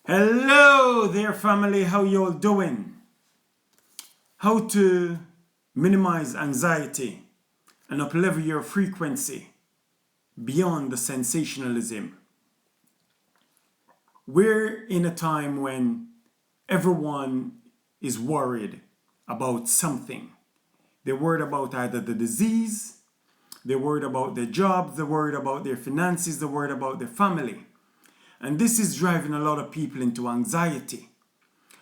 Hello there, family. How y'all doing? How to minimize anxiety and uplevel your frequency beyond the sensationalism. We're in a time when everyone is worried about something. They're worried about either the disease, they're worried about their jobs, they're worried about their finances, they're worried about their family. And this is driving a lot of people into anxiety,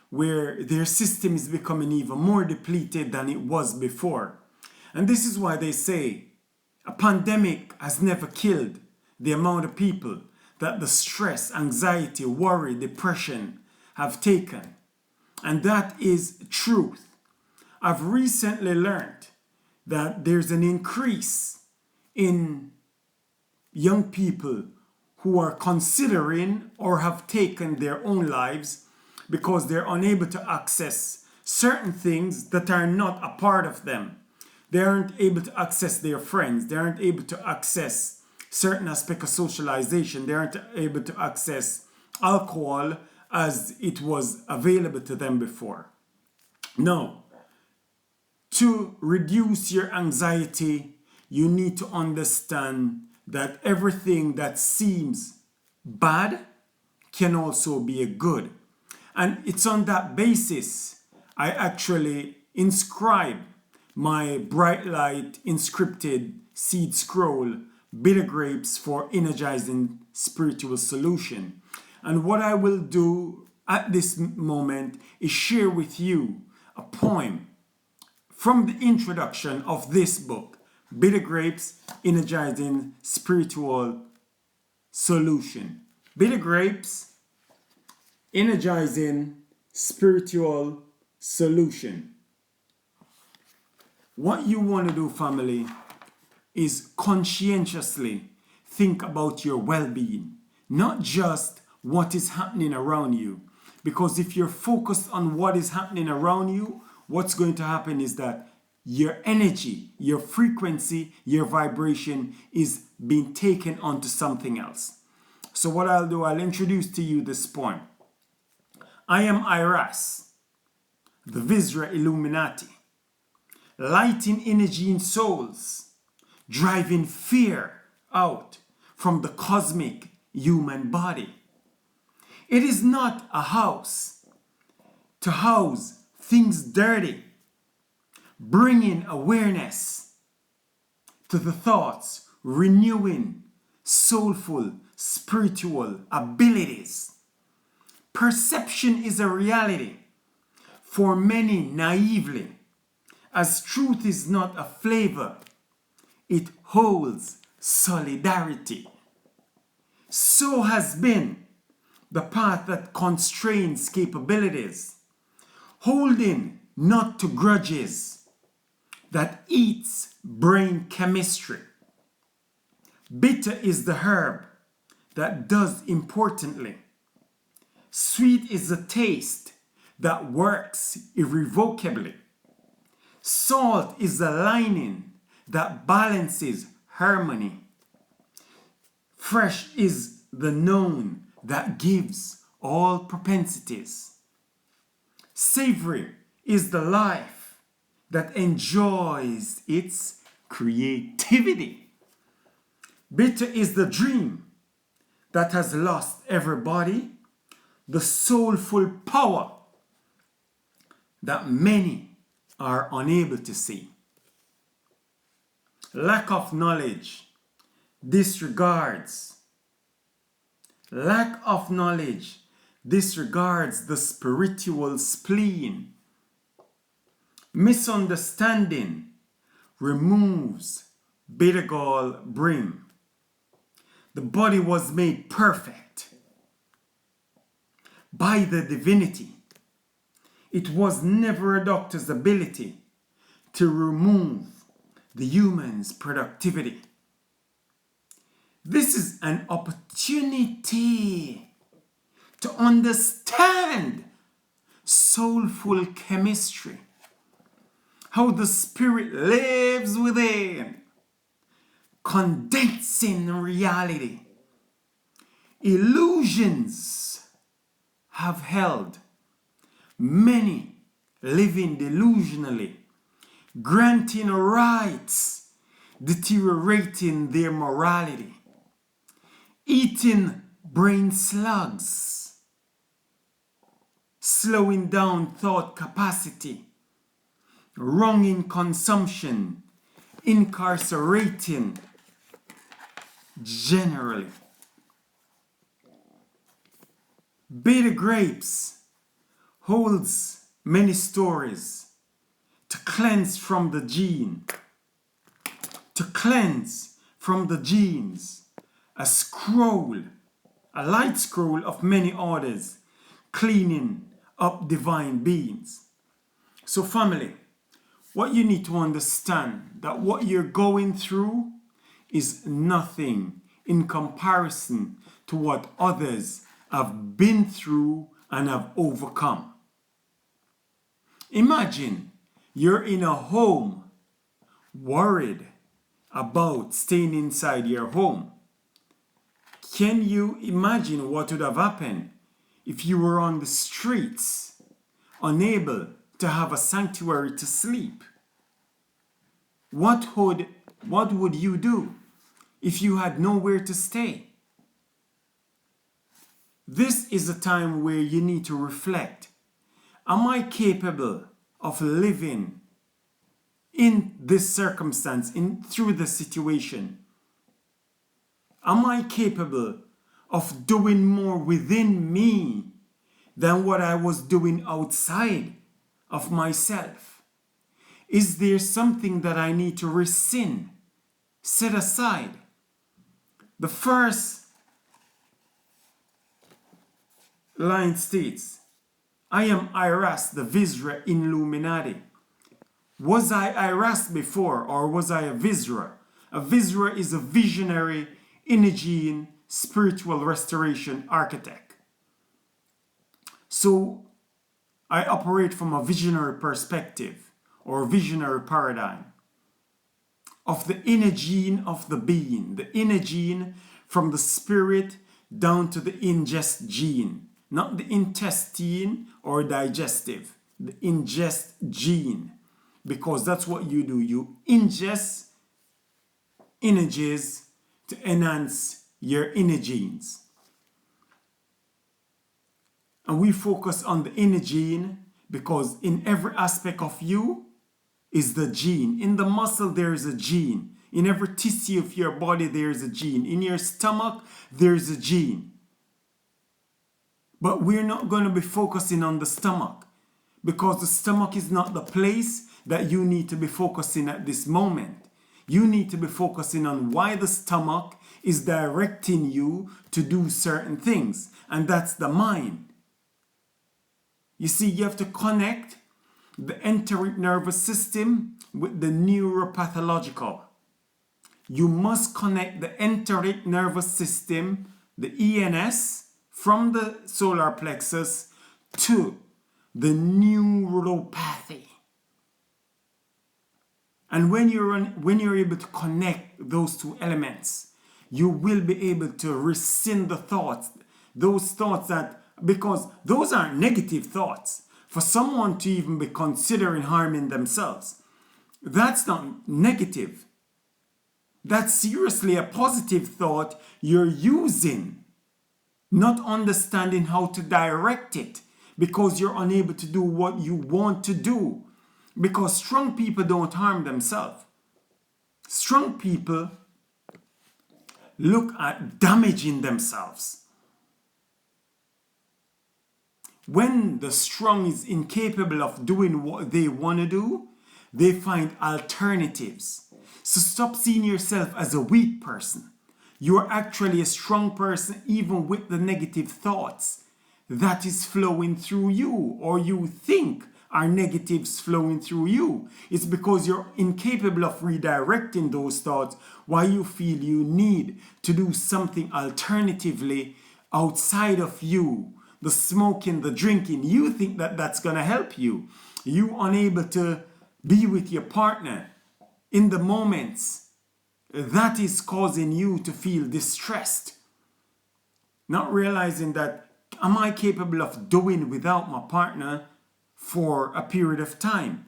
where their system is becoming even more depleted than it was before. And this is why they say a pandemic has never killed the amount of people that the stress, anxiety, worry, depression have taken. And that is truth. I've recently learned that there's an increase in young people who are considering or have taken their own lives because they're unable to access certain things that are not a part of them. They aren't able to access their friends. They aren't able to access certain aspects of socialization. They aren't able to access alcohol as it was available to them before. No. To reduce your anxiety, you need to understand that everything that seems bad can also be a good. And it's on that basis I actually inscribe my Bright Light inscripted seed scroll, Bitter Grapes for Energizing Spiritual Solution. And what I will do at this moment is share with you a poem from the introduction of this book, Bitter Grapes, Energizing Spiritual Solution. Bitter Grapes, Energizing Spiritual Solution. What you want to do, family, is conscientiously think about your well-being, not just what is happening around you. Because if you're focused on what is happening around you, what's going to happen is that your energy, your frequency, your vibration is being taken onto something else. So what I'll do, I'll introduce to you this poem. I am Iras, the Visra Illuminati, lighting energy in souls, driving fear out from the cosmic human body. It is not a house to house things dirty, bringing awareness to the thoughts, renewing soulful, spiritual abilities. Perception is a reality for many naively, as truth is not a flavor, it holds solidarity. So has been the path that constrains capabilities, holding not to grudges that eats brain chemistry. Bitter is the herb that does importantly. Sweet is the taste that works irrevocably. Salt is the lining that balances harmony. Fresh is the known that gives all propensities. Savory is the life that enjoys its creativity. Bitter is the dream that has lost everybody, the soulful power that many are unable to see. Lack of knowledge disregards. Lack of knowledge disregards the spiritual spleen. Misunderstanding removes bitter gall brim. The body was made perfect by the divinity. It was never a doctor's ability to remove the human's productivity. This is an opportunity to understand soulful chemistry, how the spirit lives within, condensing reality. Illusions have held. Many living delusionally, granting rights, deteriorating their morality, eating brain slugs, slowing down thought capacity, wronging consumption, incarcerating generally. Bitter Grapes holds many stories to cleanse from the gene, to cleanse from the genes, a scroll, a light scroll of many orders, cleaning up divine beings. So family, what you need to understand that what you're going through is nothing in comparison to what others have been through and have overcome. Imagine you're in a home worried about staying inside your home. Can you imagine what would have happened if you were on the streets, unable to have a sanctuary to sleep? What would you do if you had nowhere to stay? This is a time where you need to reflect. Am I capable of living in this circumstance, through the situation? Am I capable of doing more within me than what I was doing outside of myself? Is there something that I need to rescind, set aside? The first line states, I am Iras, the Visra Illuminati. Was I Iras before, or was I a Visra? A Visra is a visionary, Energean, spiritual restoration architect. So I operate from a visionary perspective or visionary paradigm of the inner gene of the being, the inner gene from the spirit down to the ingest gene, not the intestine or digestive, the ingest gene, because that's what you do. You ingest energies to enhance your inner genes. And we focus on the inner gene because in every aspect of you is the gene. In the muscle, there is a gene. In every tissue of your body, there is a gene. In your stomach, there is a gene. But we're not going to be focusing on the stomach because the stomach is not the place that you need to be focusing at this moment. You need to be focusing on why the stomach is directing you to do certain things, and that's the mind. You see, you have to connect the enteric nervous system with the neuropathological. You must connect the enteric nervous system, the ENS, from the solar plexus to the neuropathy. And when you're able to connect those two elements, you will be able to rescind the thoughts, those thoughts that, because those aren't negative thoughts. For someone to even be considering harming themselves, that's not negative. That's seriously a positive thought you're using, not understanding how to direct it because you're unable to do what you want to do. Because strong people don't harm themselves. Strong people look at damaging themselves. When the strong is incapable of doing what they want to do, they find alternatives. So stop seeing yourself as a weak person. You are actually a strong person even with the negative thoughts that is flowing through you, or you think are negatives flowing through you. It's because you're incapable of redirecting those thoughts why you feel you need to do something alternatively outside of you. The smoking, the drinking, you think that that's going to help you. You unable to be with your partner in the moments that is causing you to feel distressed. Not realizing that am I capable of doing without my partner for a period of time?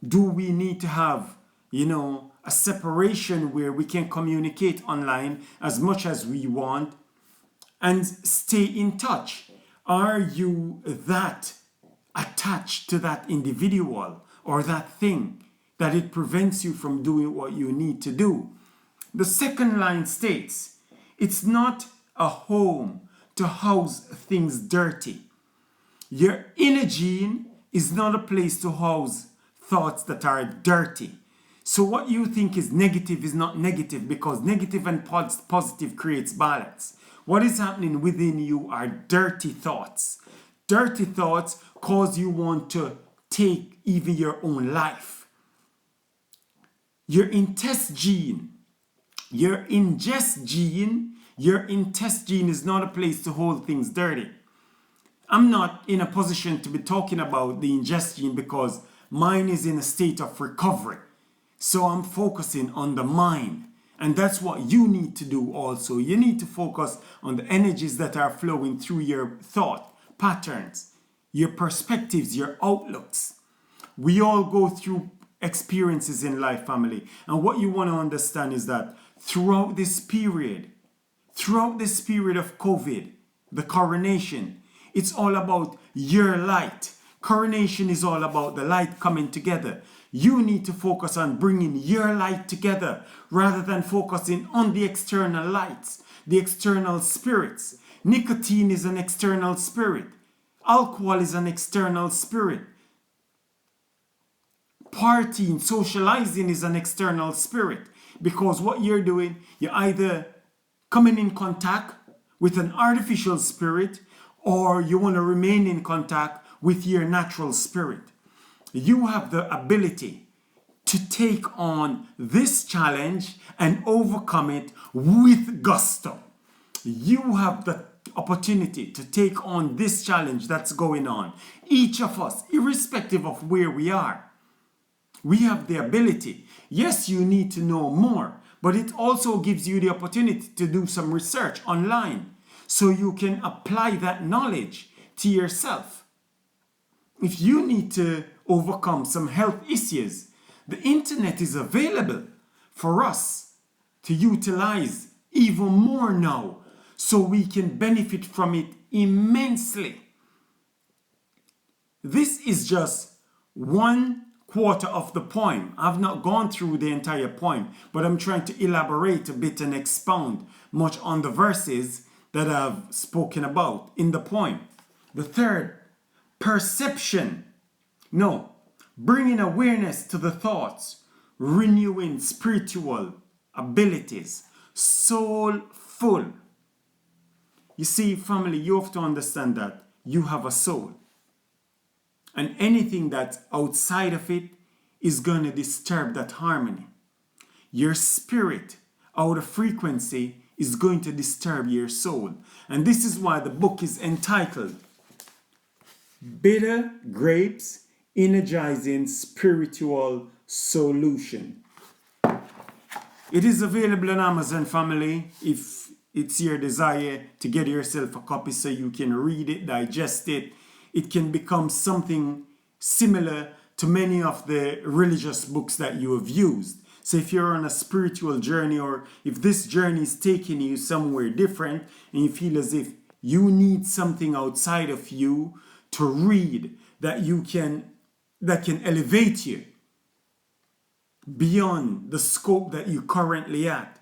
Do we need to have, a separation where we can communicate online as much as we want and stay in touch? Are you that attached to that individual or that thing that it prevents you from doing what you need to do? The second line states, it's not a home to house things dirty. Your inner gene is not a place to house thoughts that are dirty. So what you think is negative is not negative, because negative and positive creates balance. What is happening within you are dirty thoughts. Dirty thoughts cause you want to take even your own life. Your ingest gene is not a place to hold things dirty. I'm not in a position to be talking about the ingest gene because mine is in a state of recovery. So I'm focusing on the mind. And that's what you need to do also. You need to focus on the energies that are flowing through your thought patterns, your perspectives, your outlooks. We all go through experiences in life, family. And what you want to understand is that throughout this period of COVID, the coronation, it's all about your light. Coronation is all about the light coming together. You need to focus on bringing your light together rather than focusing on the external lights, the external spirits. Nicotine is an external spirit. Alcohol is an external spirit. Partying, socializing is an external spirit. Because what you're doing, you're either coming in contact with an artificial spirit or you want to remain in contact with your natural spirit. You have the ability to take on this challenge and overcome it with gusto. You have the opportunity to take on this challenge that's going on. Each of us, irrespective of where we are, we have the ability. Yes, you need to know more, but it also gives you the opportunity to do some research online so you can apply that knowledge to yourself. If you need to overcome some health issues, the internet is available for us to utilize even more now so we can benefit from it immensely. This is just 1/4 of the poem. I've not gone through the entire poem, but I'm trying to elaborate a bit and expound much on the verses that I've spoken about in the poem. The third, perception. No, bringing awareness to the thoughts, renewing spiritual abilities, soulful. You see, family, you have to understand that you have a soul. And anything that's outside of it is going to disturb that harmony. Your spirit, out of frequency, is going to disturb your soul. And this is why the book is entitled Bitter Grapes, Energizing Spiritual Solution. It is available on Amazon, family, if it's your desire to get yourself a copy so you can read it, digest it. It can become something similar to many of the religious books that you have used. So if you're on a spiritual journey, or if this journey is taking you somewhere different and you feel as if you need something outside of you to read that can elevate you beyond the scope that you currently at.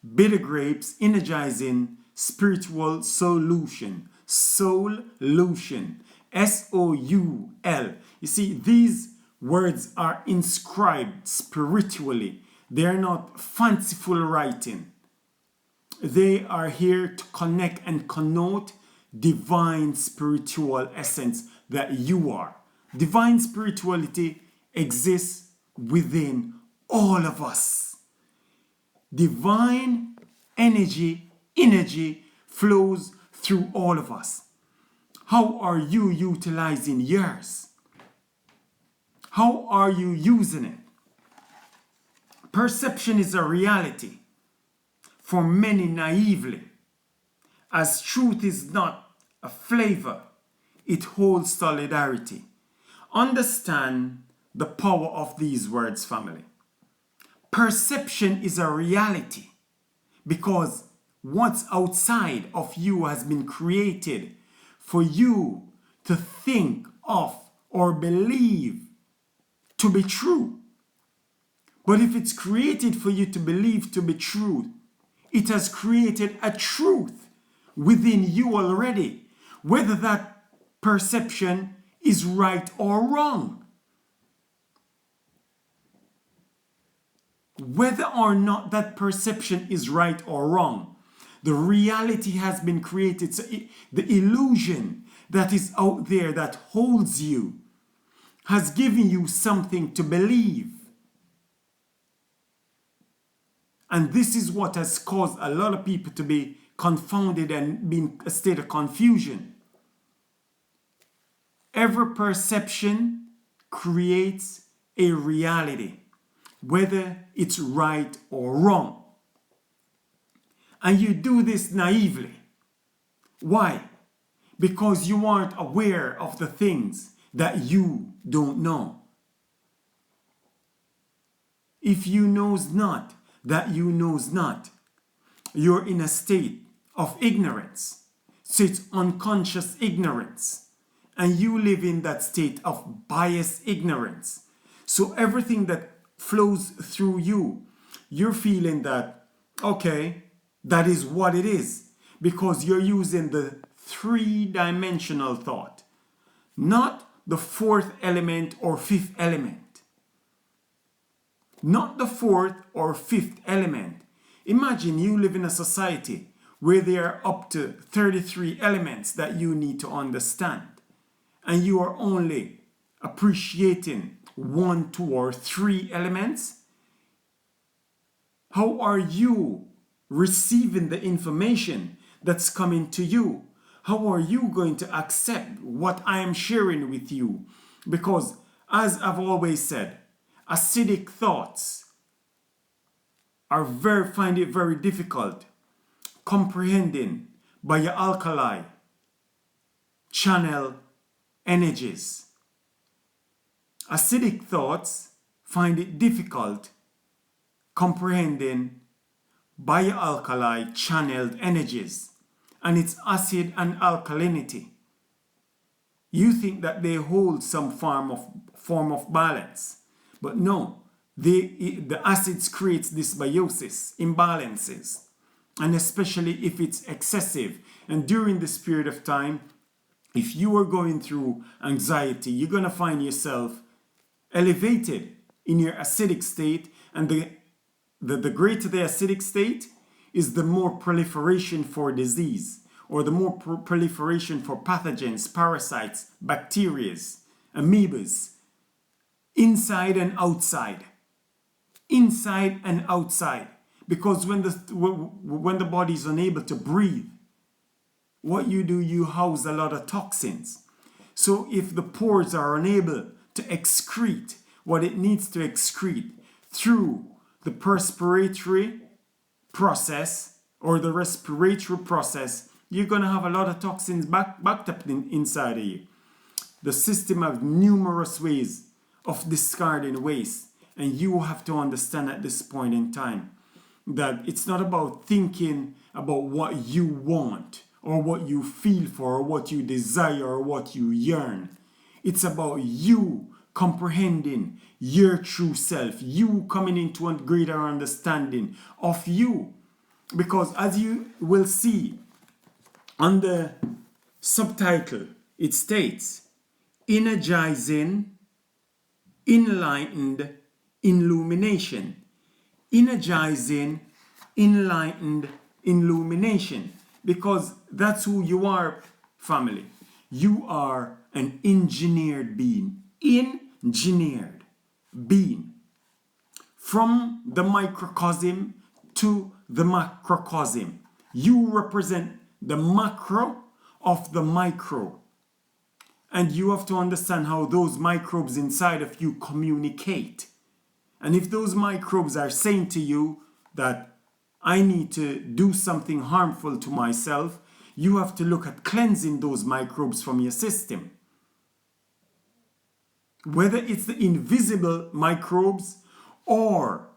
Bitter Grapes, Energizing Spiritual Solution. Solution. S-O-U-L. You see, these words are inscribed spiritually. They are not fanciful writing. They are here to connect and connote divine spiritual essence that you are. Divine spirituality exists within all of us. Divine energy flows through all of us. How are you utilizing yours? How are you using it? Perception is a reality for many naively, as truth is not a a flavor. It holds solidarity. Understand the power of these words, family. Perception is a reality because what's outside of you has been created for you to think of or believe to be true. But if it's created for you to believe to be true, it has created a truth within you already, whether that perception is right or wrong. Whether or not that perception is right or wrong, the reality has been created. So the illusion that is out there that holds you has given you something to believe. And this is what has caused a lot of people to be confounded and be in a state of confusion. Every perception creates a reality, whether it's right or wrong. And you do this naively. Why? Because you aren't aware of the things that you don't know. If you knows not that you knows not, you're in a state of ignorance. So it's unconscious ignorance. And you live in that state of biased ignorance. So everything that flows through you, you're feeling that, okay, that is what it is. Because you're using the three-dimensional thought, not the fourth element or fifth element. Not the fourth or fifth element. Imagine you live in a society where there are up to 33 elements that you need to understand. And you are only appreciating 1, 2, or 3 elements. How are you receiving the information that's coming to you? How are you going to accept what I am sharing with you? Because as I've always said, acidic thoughts find it very difficult comprehending by your alkali channel energies. Acidic thoughts find it difficult comprehending by your alkali channeled energies, and it's acid and alkalinity. You think that they hold some form of balance. But no, the acids creates dysbiosis, imbalances, and especially if it's excessive. And during this period of time, if you are going through anxiety, you're going to find yourself elevated in your acidic state. And the greater the acidic state is, the more proliferation for disease, or the more proliferation for pathogens, parasites, bacteria, amoebas, inside and outside. Inside and outside. Because when the body is unable to breathe, what you do, you house a lot of toxins. So if the pores are unable to excrete what it needs to excrete through the perspiratory process or the respiratory process, you're going to have a lot of toxins backed up inside of you. The system has numerous ways of discarding waste, and you have to understand at this point in time that it's not about thinking about what you want or what you feel for or what you desire or what you yearn. It's about you comprehending your true self, you coming into a greater understanding of you. Because as you will see on the subtitle, it states energizing enlightened illumination. Energizing enlightened illumination. Because that's who you are, family. You are an engineered being. Engineered being. From the microcosm to the macrocosm. You represent the macro of the micro. And you have to understand how those microbes inside of you communicate. And if those microbes are saying to you that I need to do something harmful to myself, you have to look at cleansing those microbes from your system. Whether it's the invisible microbes or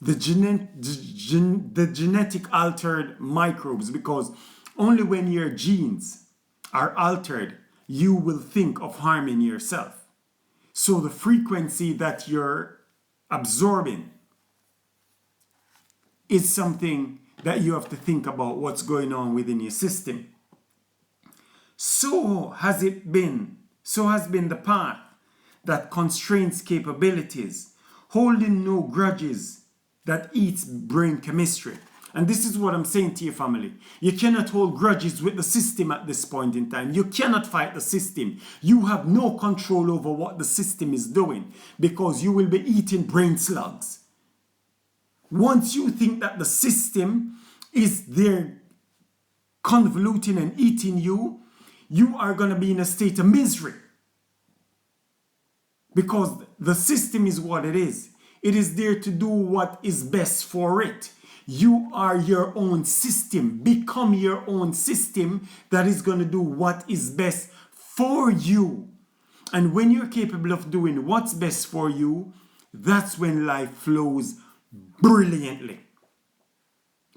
the genetic altered microbes, because only when your genes are altered, you will think of harming yourself. So the frequency that you're absorbing is something that you have to think about what's going on within your system. So has been the path that constrains capabilities, holding no grudges that eats brain chemistry. And this is what I'm saying to your family. You cannot hold grudges with the system at this point in time. You cannot fight the system. You have no control over what the system is doing because you will be eating brain slugs. Once you think that the system is there convoluting and eating you, you are going to be in a state of misery. Because the system is what it is. It is there to do what is best for it. You are your own system. Become your own system that is going to do what is best for you. And when you're capable of doing what's best for you, that's when life flows brilliantly.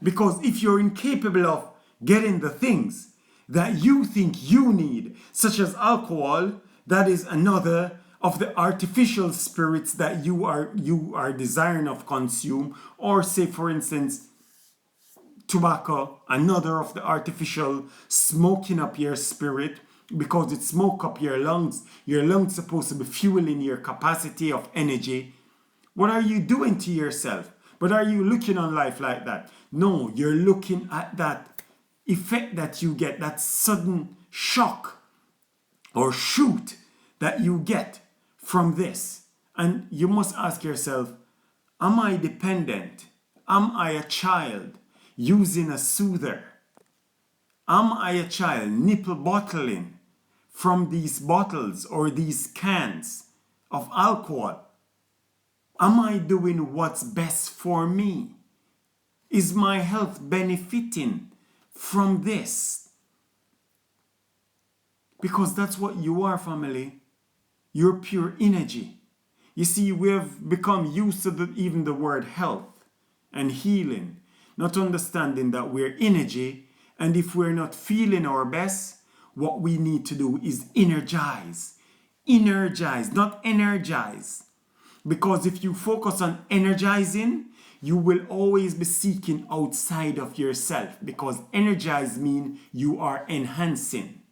Because if you're incapable of getting the things that you think you need, such as alcohol, that is another of the artificial spirits that you are desiring of consume, or say for instance tobacco, another of the artificial smoking up your spirit, because it smoke up your lungs. Your lungs supposed to be fueling your capacity of energy. What are you doing to yourself? But are you looking on life like that? No, you're looking at that effect that you get, that sudden shock or shoot that you get from this. And you must ask yourself, am I dependent? Am I a child using a soother? Am I a child nipple bottling from these bottles or these cans of alcohol? Am I doing what's best for me? Is my health benefiting from this? Because that's what you are, family. You're pure energy. You see, we have become used to even the word health and healing, not understanding that we're energy, and if we're not feeling our best, what we need to do is energize. Energize, not energize. Because if you focus on energizing, you will always be seeking outside of yourself, because energize means you are enhancing.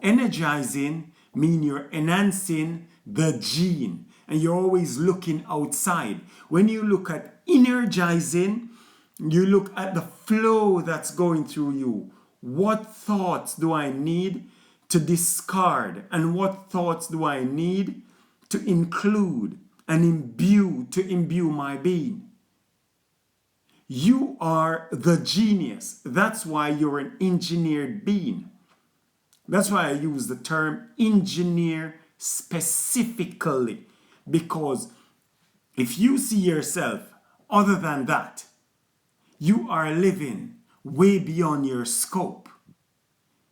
Energizing means you're enhancing the gene and you're always looking outside. When you look at energizing, you look at the flow that's going through you. What thoughts do I need to discard, and what thoughts do I need to include and imbue my being? You are the genius. That's why you're an engineered being. That's why I use the term engineer specifically, because if you see yourself other than that, you are living way beyond your scope.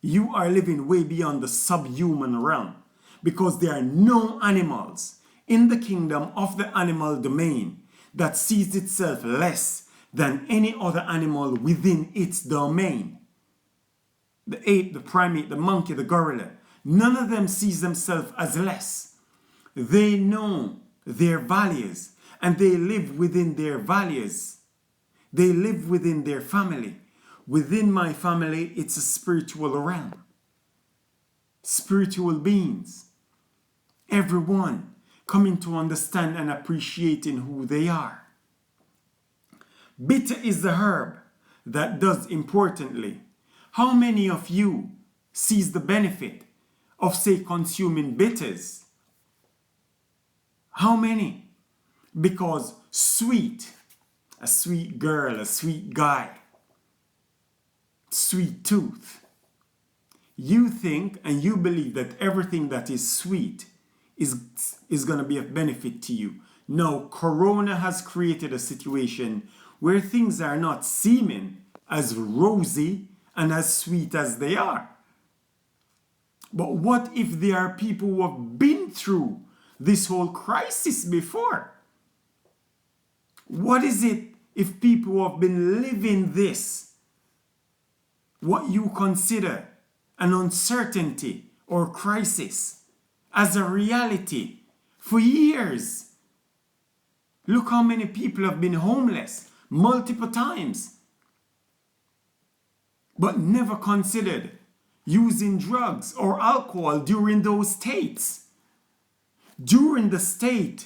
You are living way beyond the subhuman realm, because there are no animals in the kingdom of the animal domain that sees itself less than any other animal within its domain. The ape, the primate, the monkey, the gorilla, none of them sees themselves as less. They know their values and they live within their values. They live within their family. Within my family, it's a spiritual realm. Spiritual beings. Everyone coming to understand and appreciating who they are. Bitter is the herb that does importantly. How many of you sees the benefit of, say, consuming bitters? How many? Because sweet, a sweet girl, a sweet guy, sweet tooth. You think and you believe that everything that is sweet is going to be of benefit to you. No, Corona has created a situation where things are not seeming as rosy and as sweet as they are. But what if there are people who have been through this whole crisis before? What is it if people who have been living this, what you consider an uncertainty or crisis, as a reality for years? Look how many people have been homeless multiple times, but never considered using drugs or alcohol during those states. During the state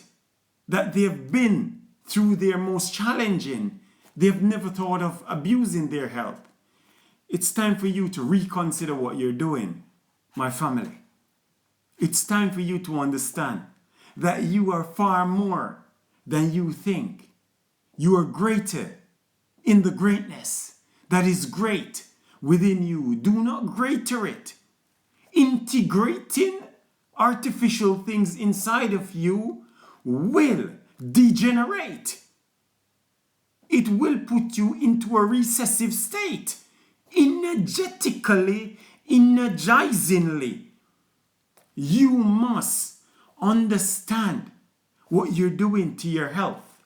that they have been through their most challenging, they have never thought of abusing their health. It's time for you to reconsider what you're doing, my family. It's time for you to understand that you are far more than you think. You are greater in the greatness that is great within you. Do not greater it. Integrating artificial things inside of you will degenerate. It will put you into a recessive state, energizingly. You must understand what you're doing to your health.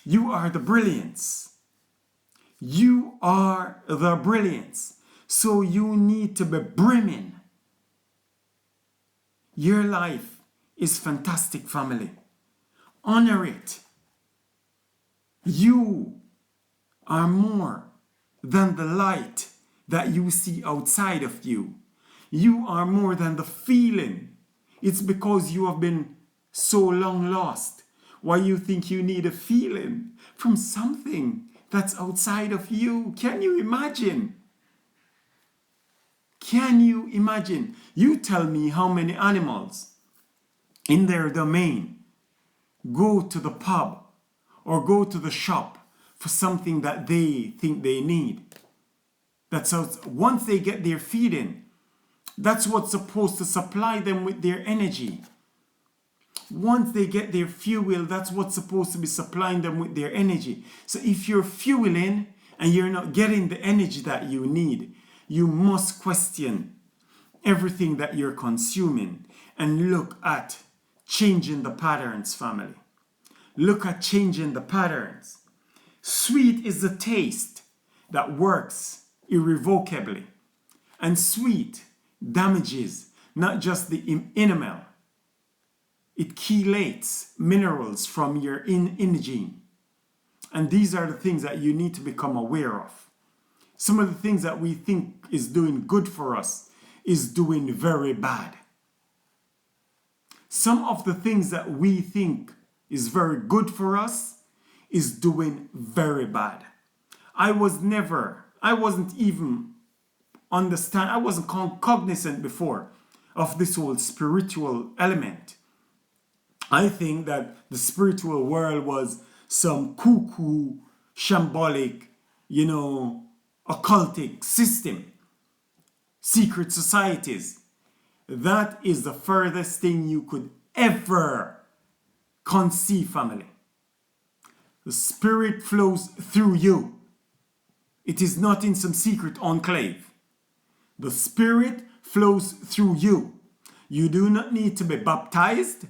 You are the brilliance. You are the brilliance. So you need to be brimming. Your life is fantastic, family. Honor it. You are more than the light that you see outside of you. You are more than the feeling. It's because you have been so long lost why you think you need a feeling from something that's outside of you. Can you imagine? Can you imagine? You tell me how many animals in their domain go to the pub or go to the shop for something that they think they need. That's how, once they get their feeding, that's what's supposed to supply them with their energy. Once they get their fuel, that's what's supposed to be supplying them with their energy. So if you're fueling and you're not getting the energy that you need, you must question everything that you're consuming and look at changing the patterns, family. Look at changing the patterns. Sweet is the taste that works irrevocably. And sweet damages not just the enamel. It chelates minerals from your energy. And these are the things that you need to become aware of. Some of the things that we think is doing good for us is doing very bad. Some of the things that we think is very good for us is doing very bad. I wasn't even I wasn't cognizant before of this whole spiritual element. I think that the spiritual world was some cuckoo, shambolic, occultic system, secret societies. That is the furthest thing you could ever conceive, family. The spirit flows through you. It is not in some secret enclave. The spirit flows through you. You do not need to be baptized,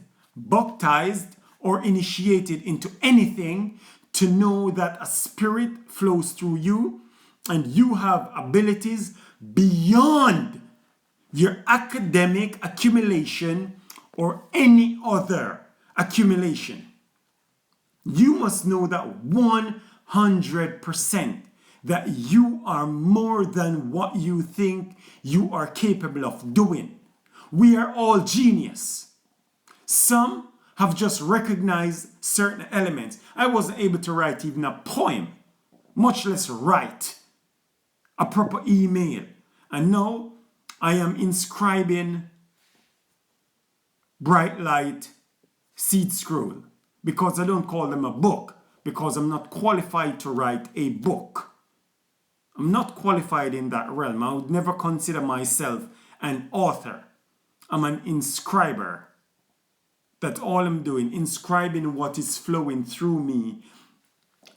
or initiated into anything to know that a spirit flows through you and you have abilities beyond your academic accumulation or any other accumulation. You must know that 100% that you are more than what you think you are capable of doing. We are all genius. Some have just recognized certain elements. I wasn't able to write even a poem, much less write a proper email. And now I am inscribing Bright Light Seed Scroll because I don't call them a book because I'm not qualified to write a book. I'm not qualified in that realm. I would never consider myself an author. I'm an inscriber. That's all I'm doing, inscribing what is flowing through me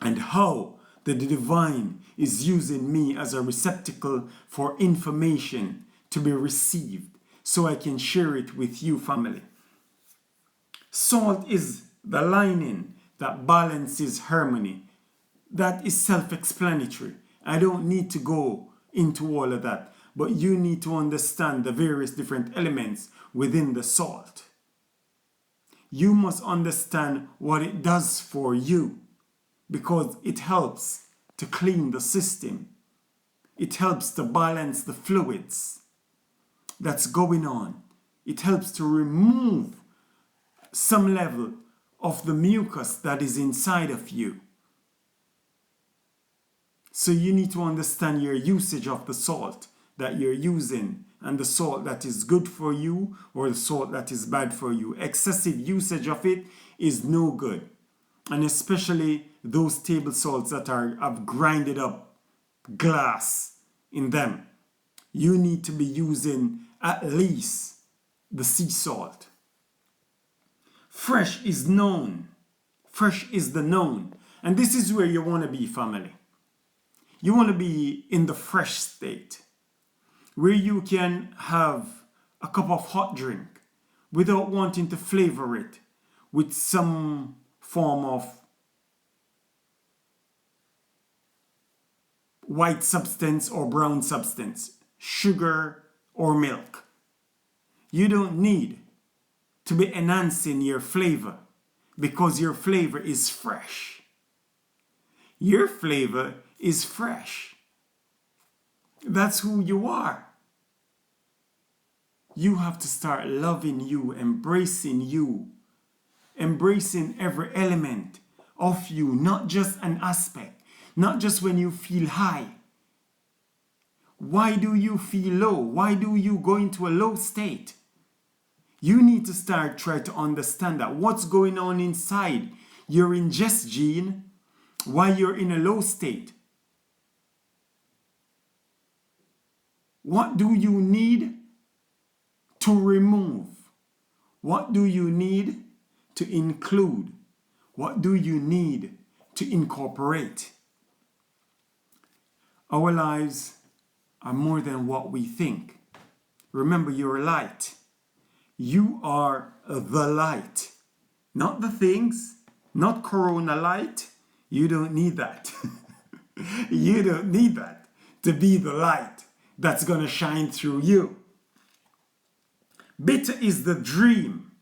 and how that the divine is using me as a receptacle for information to be received so I can share it with you, family. Salt is the lining that balances harmony. That is self-explanatory. I don't need to go into all of that, but you need to understand the various different elements within the salt. You must understand what it does for you, because it helps to clean the system. It helps to balance the fluids that's going on. It helps to remove some level of the mucus that is inside of you. So you need to understand your usage of the salt that you're using, and the salt that is good for you or the salt that is bad for you. Excessive usage of it is no good. And especially those table salts that have grinded up glass in them. You need to be using at least the sea salt. Fresh is known. Fresh is the known. And this is where you want to be, family. You want to be in the fresh state, where you can have a cup of hot drink without wanting to flavor it with some form of white substance or brown substance, sugar or milk. You don't need to be enhancing your flavor, because your flavor is fresh. Your flavor is fresh. That's who you are. You have to start loving you, embracing every element of you, not just an aspect, not just when you feel high. Why do you feel low? Why do you go into a low state? You need to start trying to understand that what's going on inside your ingest gene while you're in a low state. What do you need to remove? What do you need to include? What do you need to incorporate? Our lives are more than what we think. Remember, you're light. You are the light. Not the things, not Corona light. You don't need that. You don't need that to be the light that's going to shine through you. Bitter is the dream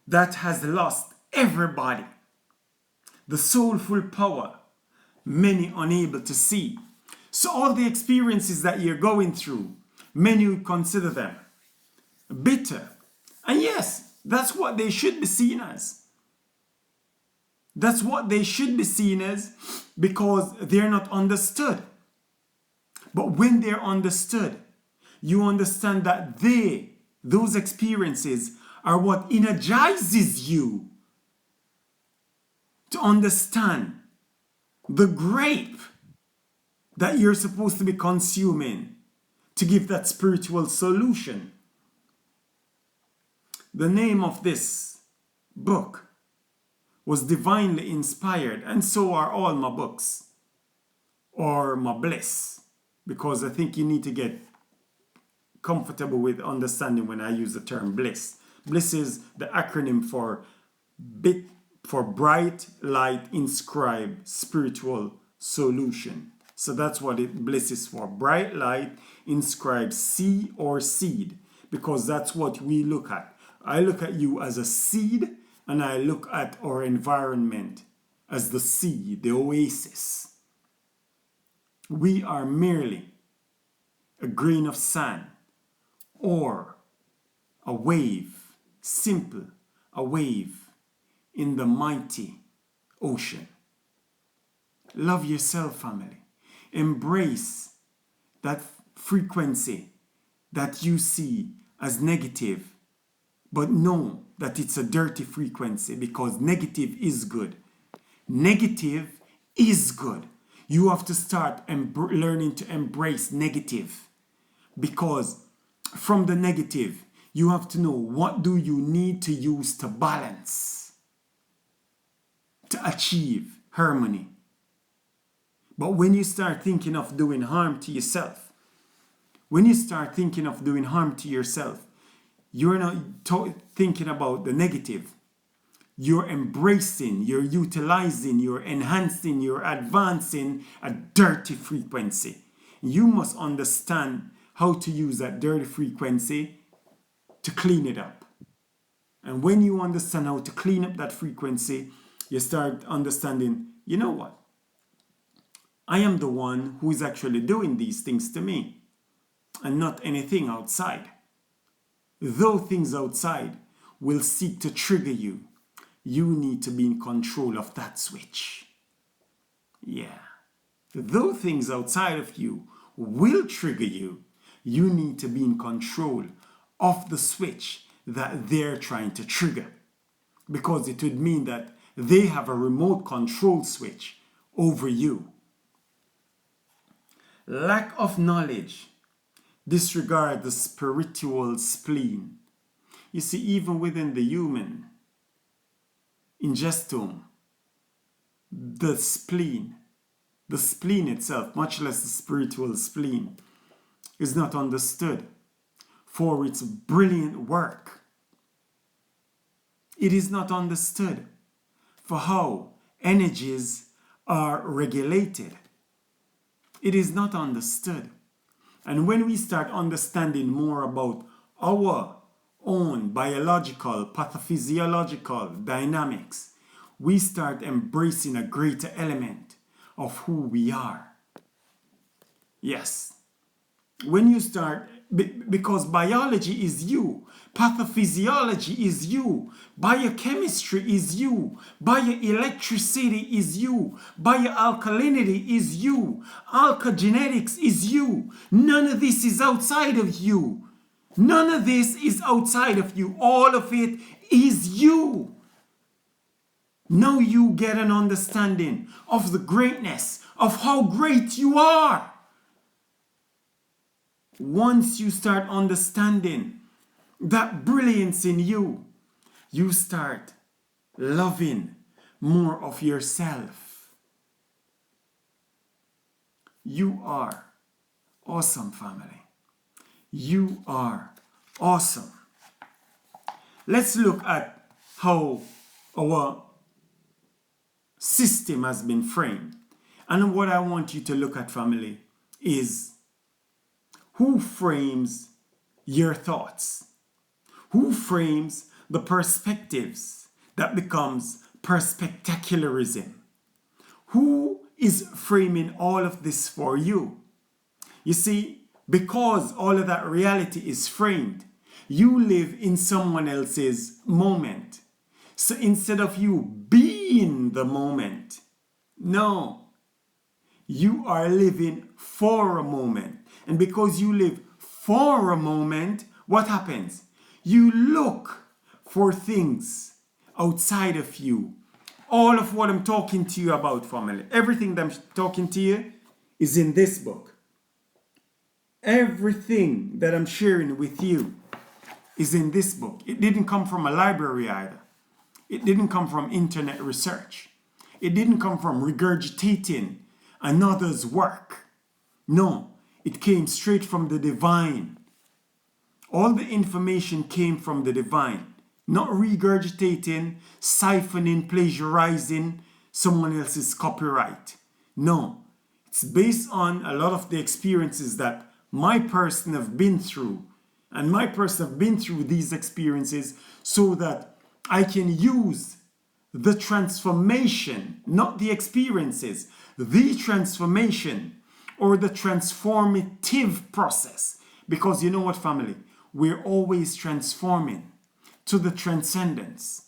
that has lost everybody. The soulful power, many unable to see. So all the experiences that you're going through, many would consider them bitter. And yes, that's what they should be seen as. That's what they should be seen as, because they're not understood. But when they're understood, you understand that those experiences are what energizes you to understand the grape that you're supposed to be consuming to give that spiritual solution. The name of this book was divinely inspired, and so are all my books, or my bliss, because I think you need to get comfortable with understanding when I use the term bliss. Bliss is the acronym for bright light inscribed spiritual solution. So that's what bliss is for. Bright light inscribed C or seed, because that's what we look at. I look at you as a seed, and I look at our environment as the sea, the oasis. We are merely a grain of sand or a wave, simple, a wave in the mighty ocean. Love yourself, family. Embrace that frequency that you see as negative, but know that it's a dirty frequency, because negative is good. Negative is good. You have to start learning to embrace negative, because from the negative, you have to know what do you need to use to balance, to achieve harmony. But when you start thinking of doing harm to yourself, when you start thinking of doing harm to yourself, you're not thinking about the negative. You're embracing, you're utilizing, you're enhancing, you're advancing a dirty frequency. You must understand how to use that dirty frequency to clean it up. And when you understand how to clean up that frequency, you start understanding, you know what? I am the one who is actually doing these things to me, and not anything outside. Though things outside will seek to trigger you, you need to be in control of that switch. Yeah. Though things outside of you will trigger you, you need to be in control of the switch that they're trying to trigger. Because it would mean that they have a remote control switch over you. Lack of knowledge. Disregard the spiritual spleen. You see, even within the human ingestum, the spleen itself, much less the spiritual spleen, is not understood for its brilliant work. It is not understood for how energies are regulated. It is not understood. And when we start understanding more about our own biological, pathophysiological dynamics, we start embracing a greater element of who we are. Yes. When you start, because biology is you, pathophysiology is you, biochemistry is you, bioelectricity is you, bioalkalinity is you, alkagenetics is you. None of this is outside of you. None of this is outside of you. All of it is you. Now you get an understanding of the greatness of how great you are. Once you start understanding that brilliance in you, you start loving more of yourself. You are awesome, family. You are awesome. Let's look at how our system has been framed. And what I want you to look at, family, is who frames your thoughts? Who frames the perspectives that becomes perspectacularism? Who is framing all of this for you? You see, because all of that reality is framed, you live in someone else's moment. So instead of you being the moment, no, you are living for a moment. And because you live for a moment, what happens? You look for things outside of you. All of what I'm talking to you about, family, everything that I'm talking to you is in this book. Everything that I'm sharing with you is in this book. It didn't come from a library either. It didn't come from internet research. It didn't come from regurgitating another's work. No, it came straight from the divine. All the information came from the divine, not regurgitating, siphoning, plagiarizing someone else's copyright. No, it's based on a lot of the experiences that my person have been through. And my person have been through these experiences so that I can use the transformation, not the experiences, the transformation or the transformative process. Because you know what, family? We're always transforming to the transcendence.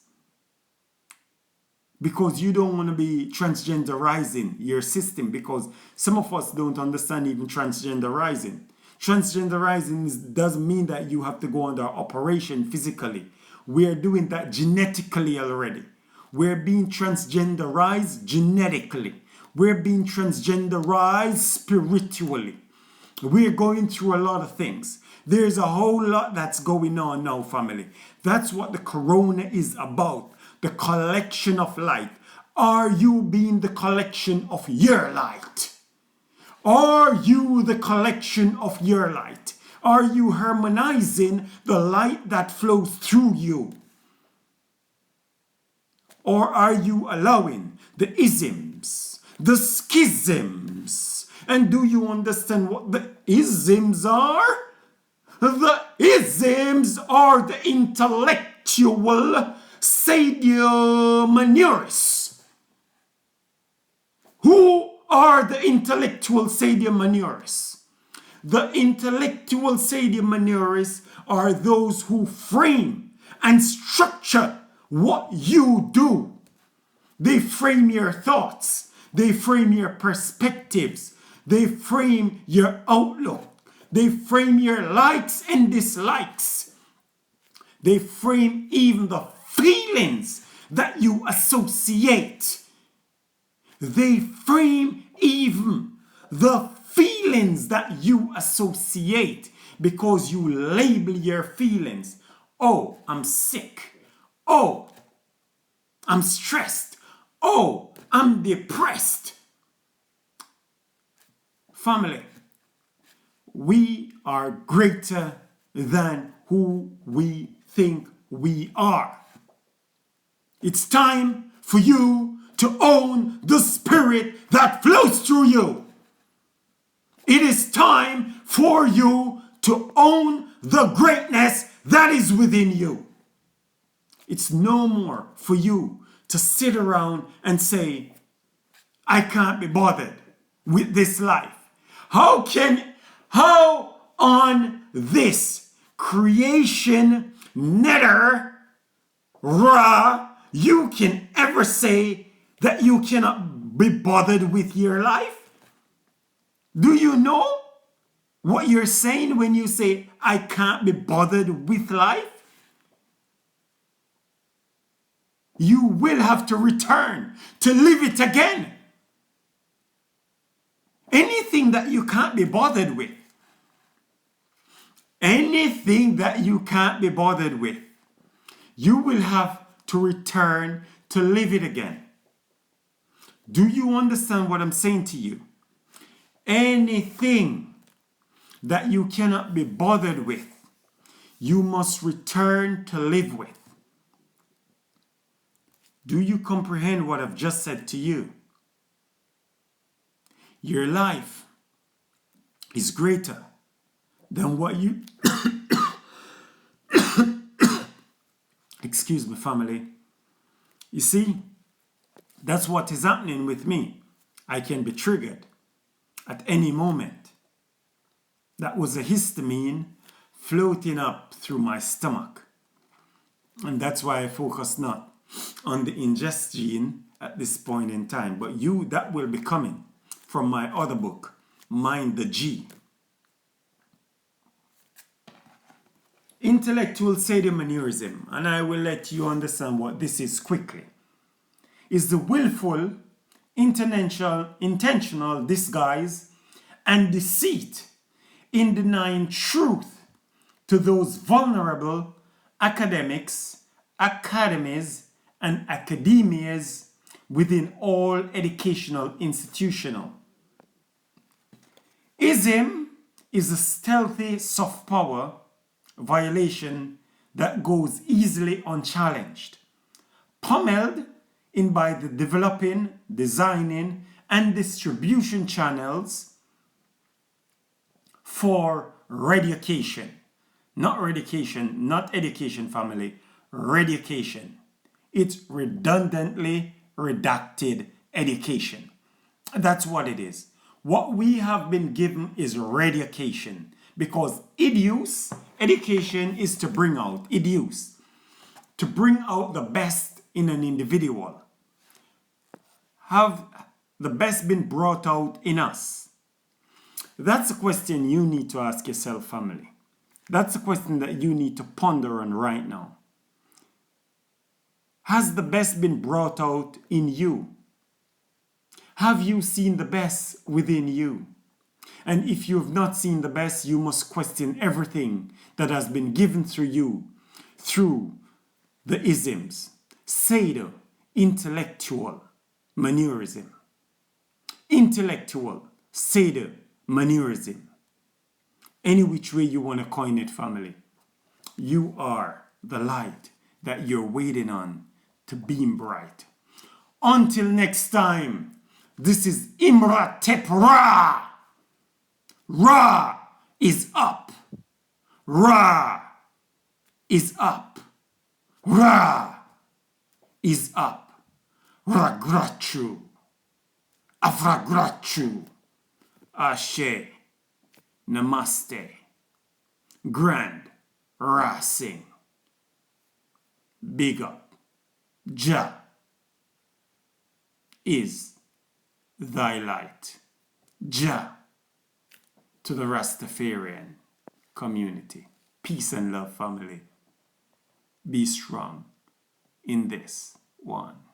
Because you don't want to be transgenderizing your system, because some of us don't understand even transgenderizing. Transgenderizing doesn't mean that you have to go under operation physically. We're doing that genetically already. We're being transgenderized genetically. We're being transgenderized spiritually. We're going through a lot of things. There's a whole lot that's going on now, family. That's what the corona is about. The collection of light. Are you being the collection of your light? Are you the collection of your light? Are you harmonizing the light that flows through you? Or are you allowing the isms, the schisms? And do you understand what the isms are? The isms are the intellectual sadio-manurists. Who are the intellectual sadio-manurists? The intellectual sadio-manurists are those who frame and structure what you do. They frame your thoughts. They frame your perspectives. They frame your outlook. They frame your likes and dislikes. They frame even the feelings that you associate. They frame even the feelings that you associate because you label your feelings. Oh, I'm sick. Oh, I'm stressed. Oh, I'm depressed. Family, we are greater than who we think we are. It's time for you to own the spirit that flows through you. It is time for you to own the greatness that is within you. It's no more for you to sit around and say, I can't be bothered with this life. How on this creation nether ra you can ever say that you cannot be bothered with your life? Do you know what you're saying when you say, I can't be bothered with life? You will have to return to live it again. Anything that you can't be bothered with, anything that you can't be bothered with, you will have to return to live it again. Do you understand what I'm saying to you? Anything that you cannot be bothered with, you must return to live with. Do you comprehend what I've just said to you? Your life is greater than what you... Excuse me, family. You see, that's what is happening with me. I can be triggered at any moment. That was a histamine floating up through my stomach. And that's why I focus not on the ingest gene at this point in time. But that will be coming from my other book, Mind the G. Intellectual sadomasochism, and I will let you understand what this is quickly, is the willful, intentional disguise and deceit in denying truth to those vulnerable academics, academies, and academias within all educational institutions. Ism is a stealthy soft power violation that goes easily unchallenged, pummeled in by the developing, designing, and distribution channels for reeducation. Not reeducation, not education, family, reeducation. It's redundantly redacted education. That's what it is. What we have been given is reeducation, because education is to bring out, to bring out the best in an individual. Have the best been brought out in us? That's a question you need to ask yourself, family. That's a question that you need to ponder on right now. Has the best been brought out in you? Have you seen the best within you? And if you have not seen the best, you must question everything that has been given through you, through the isms. Sado, intellectual maneurism. Intellectual, Seder, mannerism. Any which way you want to coin it, family. You are the light that you're waiting on to beam bright. Until next time, this is Imhotep Ra. Ra is up. Ra is up. Ra is up. Ragrachu. Afragrachu. Ashe. Namaste. Grand Rising. Big up. Jah is thy light. Jah to the Rastafarian community. Peace and love, family. Be strong in this one.